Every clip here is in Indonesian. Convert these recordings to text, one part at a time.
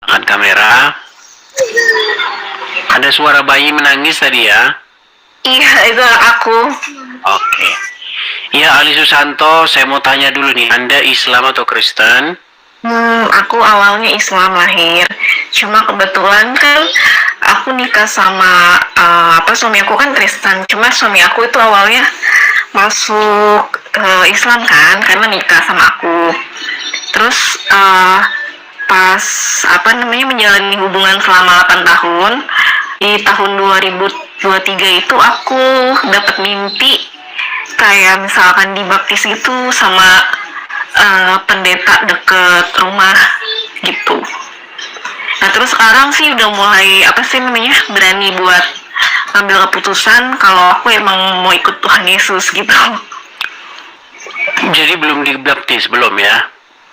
Angkat kamera. Ada suara bayi menangis tadi ya? Iya, itu aku. Oke. Ya, Ali Susanto, saya mau tanya dulu nih, Anda Islam atau Kristen? Aku awalnya Islam lahir. Cuma kebetulan kan aku nikah sama suami aku kan Kristen. Cuma suami aku itu awalnya masuk Islam kan karena nikah sama aku. Terus pas menjalani hubungan selama 8 tahun, di tahun 2023 itu aku dapat mimpi kayak misalkan dibaptis gitu sama pendeta deket rumah gitu. Nah terus sekarang sih udah mulai berani buat ambil keputusan kalau aku emang mau ikut Tuhan Yesus gitu. Jadi belum dibaptis, belum ya?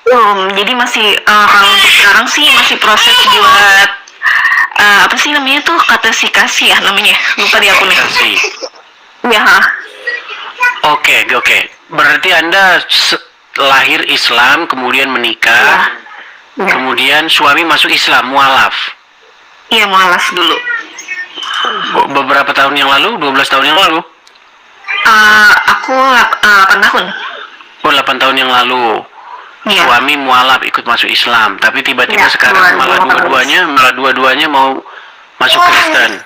Belum, jadi masih kalau untuk sekarang sih masih proses buat katesikasi ya namanya, lupa di aku nih. Kasih. Ya. Oke. Berarti Anda lahir Islam, kemudian menikah, Ya. kemudian suami masuk Islam, mualaf. Iya, mualaf dulu. Beberapa tahun yang lalu, 12 tahun yang lalu? Aku 8 tahun. Oh, 8 tahun yang lalu. Iya. Suami mualaf ikut masuk Islam, tapi tiba-tiba Ya, sekarang malah dua-duanya mau masuk Kristen.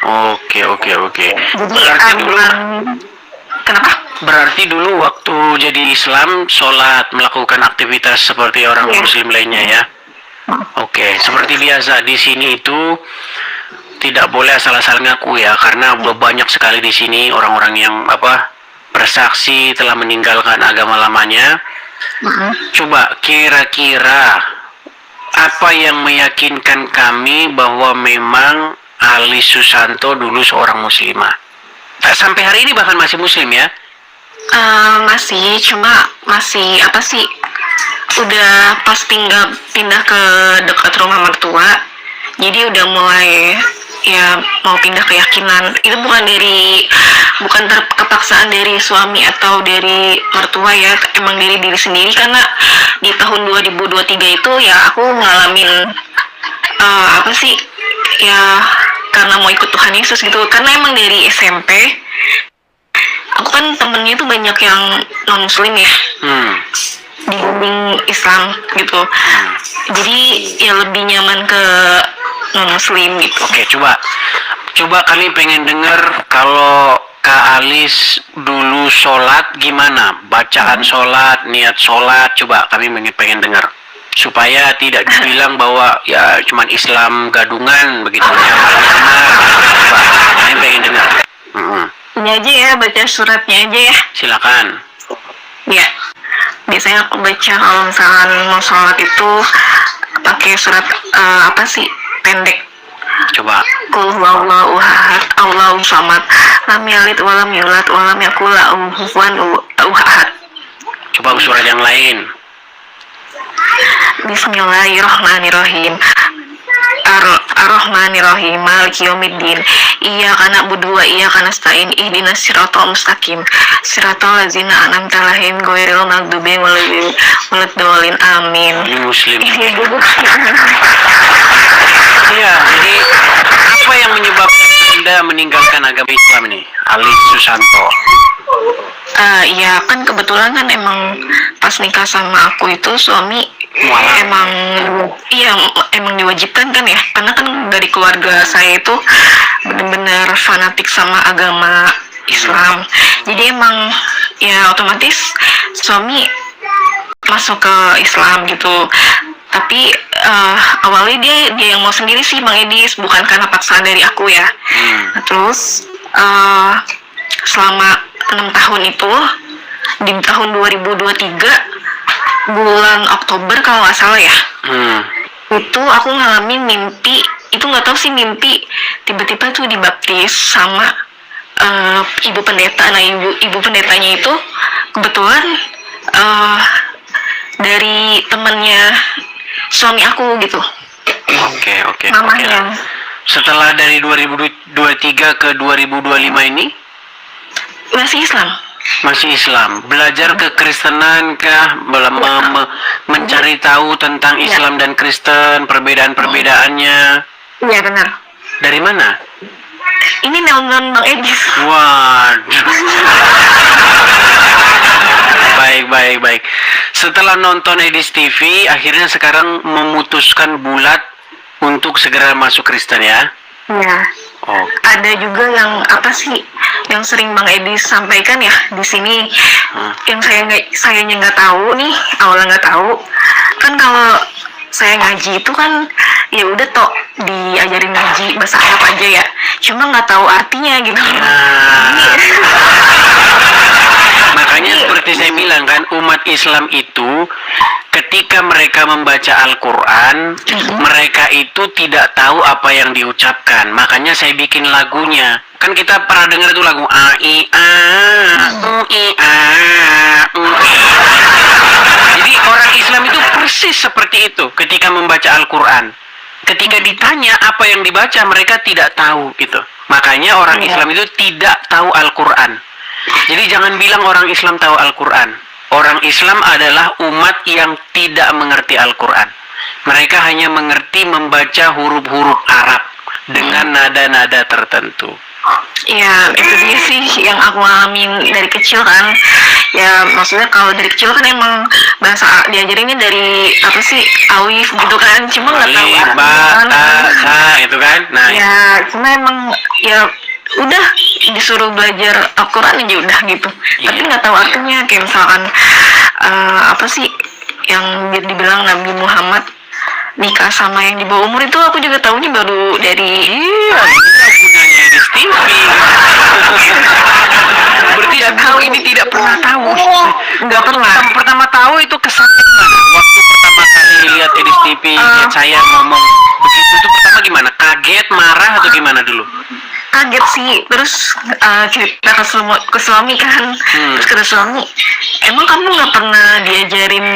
Oke. Jadi kenapa? Berarti dulu waktu jadi Islam, sholat, melakukan aktivitas seperti orang Muslim lainnya ya. Oke, seperti biasa di sini itu tidak boleh asal-asal ngaku ya, karena banyak sekali di sini orang-orang yang bersaksi telah meninggalkan agama lamanya. Coba kira-kira apa yang meyakinkan kami bahwa memang Ali Susanto dulu seorang muslimah? Sampai hari ini bahkan masih muslim ya? Masih udah pas pindah ke dekat rumah mertua, jadi udah mulai ya mau pindah keyakinan. Itu bukan kepaksaan dari suami atau dari mertua ya, emang dari diri sendiri, karena di tahun 2023 itu ya aku ngalamin karena mau ikut Tuhan Yesus gitu, karena emang dari SMP aku kan temennya tuh banyak yang non muslim ya, dibanding Islam gitu. Jadi ya lebih nyaman ke non muslim gitu. Oke, coba kami pengen dengar kalau Kak Alis dulu sholat gimana, bacaan sholat, niat sholat, coba kami pengen dengar supaya tidak dibilang bahwa ya cuman Islam gadungan begitu ya. Coba kami pengen dengar. Ini aja ya, baca suratnya aja ya. Silakan. Ya, biasanya aku baca kalau misalkan mau sholat itu pakai surat pendek. Coba. Qul huwallahu ahad, Allahu samad, lam yalid walam yulad walam yakul lahu kufuwan ahad. Coba surat yang lain. Bismillahirrahmanirrahim. Ar-Rahmanirrahim, Maliki yaumiddin. Iyyaka na'budu wa iyyaka nasta'in. Ihdinas siratal mustaqim. Siratal ladzina an'amta 'alaihim ghairil maghdubi 'alaihim waladdallin. Amin. Ini muslim. Iya, jadi apa yang menyebabkan Anda meninggalkan agama Islam ini, Ali Susanto? Iya kan kebetulan kan emang pas nikah sama aku itu suami emang diwajibkan kan ya, karena kan dari keluarga saya itu benar-benar fanatik sama agama Islam. Jadi emang ya otomatis suami masuk ke Islam gitu. Tapi awalnya dia yang mau sendiri sih, Bang Edis, bukan karena paksaan dari aku ya. Nah, terus selama 6 tahun itu, di tahun 2023 bulan Oktober kalau nggak salah ya, itu aku ngalamin mimpi, itu nggak tahu sih mimpi, tiba-tiba tuh dibaptis sama ibu pendeta. Nah ibu pendetanya itu kebetulan dari temennya suami aku gitu. Oke. Mamanya. Setelah dari 2023 ke 2025 ini Masih Islam. Masih Islam. Belajar kekristenan kah? Mencari tahu tentang Ya. Islam dan Kristen, perbedaan-perbedaannya. Iya benar. Dari mana? Ini nonton Bang Edis. Waduh. Baik. Setelah nonton Edis TV, akhirnya sekarang memutuskan bulat untuk segera masuk Kristen ya? Ya. Oh, Ada juga yang apa sih yang sering Bang Edis sampaikan ya di sini, yang sayanya nggak tahu nih, awalnya nggak tahu kan. Kalau saya ngaji itu kan ya udah toh diajarin ngaji bahasa Arab aja ya, cuma nggak tahu artinya gitu. nah, makanya seperti saya bilang kan, umat Islam itu ketika mereka membaca Al-Quran, mereka itu tidak tahu apa yang diucapkan. Makanya saya bikin lagunya. Kan kita pernah dengar itu lagu A I A U I A U I. Jadi orang Islam itu persis seperti itu ketika membaca Al-Quran. Ketika ditanya apa yang dibaca, mereka tidak tahu gitu. Makanya orang Islam itu tidak tahu Al-Quran. Jadi jangan bilang orang Islam tahu Al-Quran. Orang Islam adalah umat yang tidak mengerti Al-Quran. Mereka hanya mengerti membaca huruf-huruf Arab dengan nada-nada tertentu. Ya itu dia sih yang aku alamin dari kecil kan. Ya maksudnya kalau dari kecil kan emang bahasa diajarinnya dari apa sih, alif gitu kan, cuma nggak tahu Alif, ba, ta, sa, itu kan. Nah, ya cuma emang ya udah disuruh belajar Al-Quran aja udah gitu, tapi Iya. nggak tahu artinya. Kayak misalkan apa sih yang dibilang Nabi Muhammad nikah sama yang di bawah umur, itu aku juga tahunya baru dari iya, inilah gunanya Edis TV. Berarti tahu ini tidak pernah tahu. nggak pernah. Pertama tahu itu kesannya gimana? Waktu pertama kali lihat Edis TV, lihat saya ngomong begitu, itu pertama gimana? Kaget, marah atau gimana dulu? Kaget sih, terus cerita ke suami kan, terus kata suami, emang kamu nggak pernah diajarin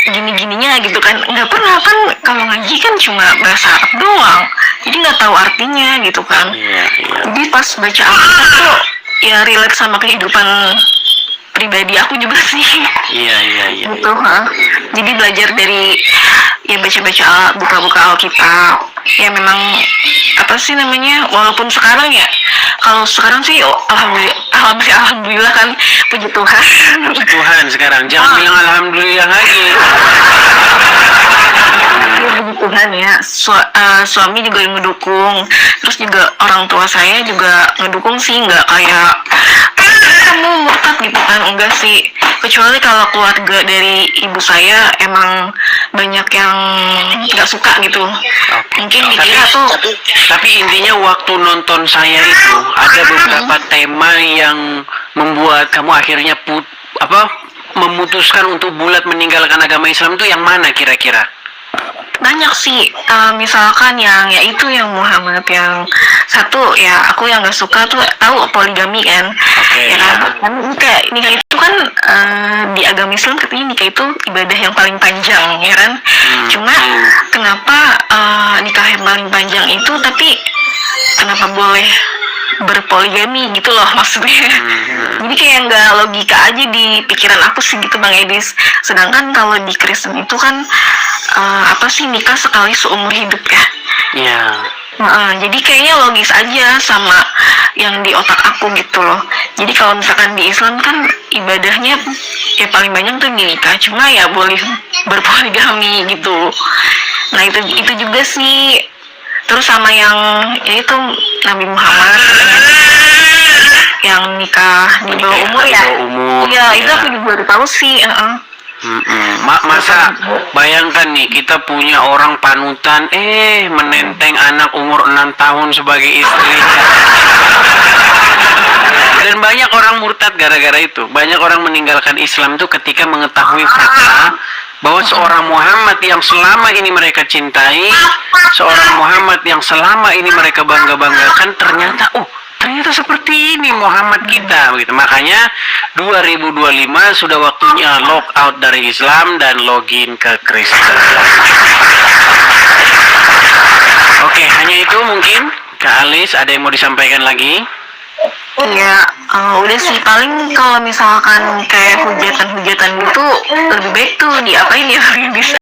gini-gininya gitu kan? Nggak pernah kan, kalau ngaji kan cuma bahasa Arab doang, jadi nggak tahu artinya gitu kan. Iya. Jadi pas baca Alkitab tuh ya relate sama kehidupan pribadi aku juga sih. Iya. Gitu, ha. Jadi belajar dari ya baca-baca buka-buka Alkitab. Ya memang apa sih namanya, walaupun sekarang ya, kalau sekarang sih alhamdulillah kan, puji Tuhan. Tuhan sekarang jangan bilang alhamdulillah lagi. Ya, puji Tuhan ya, suami juga yang ngedukung, terus juga orang tua saya juga ngedukung sih, nggak kayak kamu murtad gitu kan, enggak sih. Kecuali kalau keluarga dari ibu saya emang banyak yang nggak suka gitu. Mungkin dikira tuh Tapi intinya waktu nonton saya itu ada beberapa tema yang membuat kamu akhirnya memutuskan untuk bulat meninggalkan agama Islam, itu yang mana kira-kira? banyak sih. Misalkan yang ya itu yang Muhammad yang satu ya, aku yang nggak suka tuh tahu poligami kan. Oke, Ya kan nikah itu kan di agama Islam katanya nikah itu ibadah yang paling panjang ya kan. Cuma kenapa nikah yang paling panjang itu tapi kenapa boleh berpoligami gitu loh maksudnya. Jadi kayak nggak logika aja di pikiran aku sih gitu Bang Edis. Sedangkan kalau di Kristen itu kan apa sih, nikah sekali seumur hidup ya. Iya. Jadi kayaknya logis aja sama yang di otak aku gitu loh. Jadi kalau misalkan di Islam kan ibadahnya ya paling banyak tuh di nikah, cuma ya boleh berpoligami gitu. Nah itu juga sih. Terus sama yang yaitu Nabi Muhammad yang nikah di bawah umur ya. Iya, itu aku juga baru tahu sih. Masa bayangkan nih, kita punya orang panutan menenteng anak umur 6 tahun sebagai istri. Dan banyak orang murtad gara-gara itu. Banyak orang meninggalkan Islam tuh ketika mengetahui fakta bahwa seorang Muhammad yang selama ini mereka cintai, seorang Muhammad yang selama ini mereka bangga-banggakan, ternyata seperti ini Muhammad kita begitu. Makanya 2025 sudah waktunya log out dari Islam dan login ke Kristen. Oke, hanya itu mungkin. Kak Alis, ada yang mau disampaikan lagi? Iya, udah sih paling kalau misalkan kayak hujatan-hujatan gitu lebih baik tuh diapain ya biar bisa